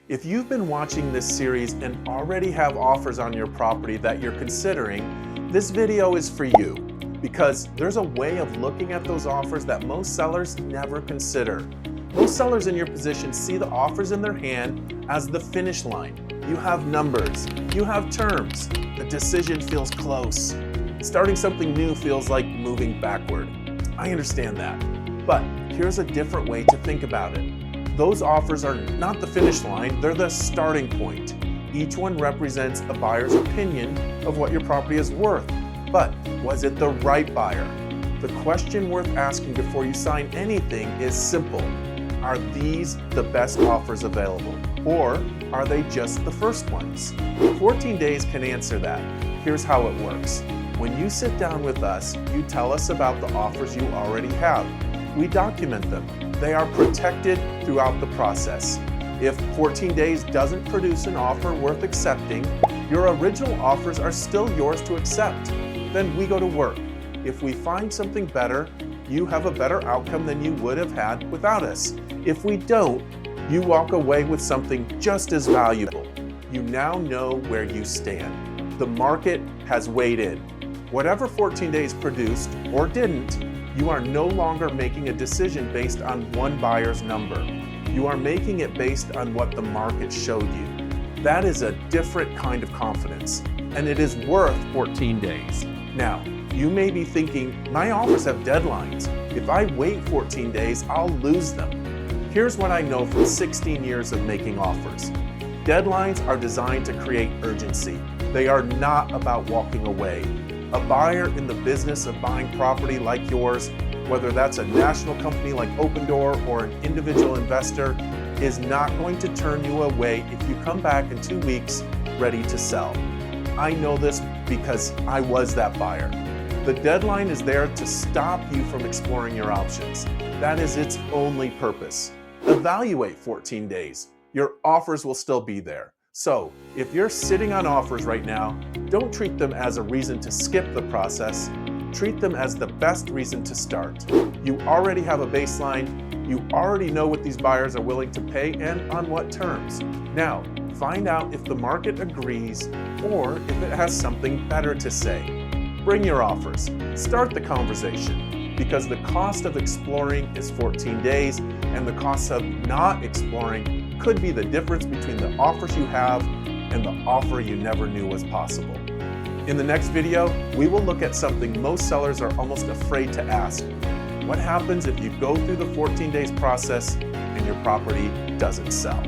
If you've been watching this series and already have offers on your property that you're considering, this video is for you because there's a way of looking at those offers that most sellers never consider. Most sellers in your position see the offers in their hand as the finish line. You have numbers, you have terms, the decision feels close. Starting something new feels like moving backward. I understand that, but here's a different way to think about it. Those offers are not the finish line, they're the starting point. Each one represents a buyer's opinion of what your property is worth. But was it the right buyer? The question worth asking before you sign anything is simple. Are these the best offers available? Or are they just the first ones? 14 days can answer that. Here's how it works. When you sit down with us, you tell us about the offers you already have. We document them. They are protected throughout the process. If 14 days doesn't produce an offer worth accepting, your original offers are still yours to accept. Then we go to work. If we find something better, you have a better outcome than you would have had without us. If we don't, you walk away with something just as valuable. You now know where you stand. The market has weighed in. Whatever 14 days produced or didn't, you are no longer making a decision based on one buyer's number. You are making it based on what the market showed you. That is a different kind of confidence, and it is worth 14 days. Now, you may be thinking, my offers have deadlines. If I wait 14 days, I'll lose them. Here's what I know from 16 years of making offers. Deadlines are designed to create urgency. They are not about walking away. A buyer in the business of buying property like yours, whether that's a national company like Opendoor or an individual investor, is not going to turn you away if you come back in 2 weeks ready to sell. I know this because I was that buyer. The deadline is there to stop you from exploring your options. That is its only purpose. Evaluate 14 days. Your offers will still be there. So, if you're sitting on offers right now, don't treat them as a reason to skip the process. Treat them as the best reason to start. You already have a baseline. You already know what these buyers are willing to pay and on what terms. Now, find out if the market agrees or if it has something better to say. Bring your offers. Start the conversation because the cost of exploring is 14 days and the cost of not exploring could be the difference between the offers you have and the offer you never knew was possible. In the next video, we will look at something most sellers are almost afraid to ask. What happens if you go through the 14 days process and your property doesn't sell?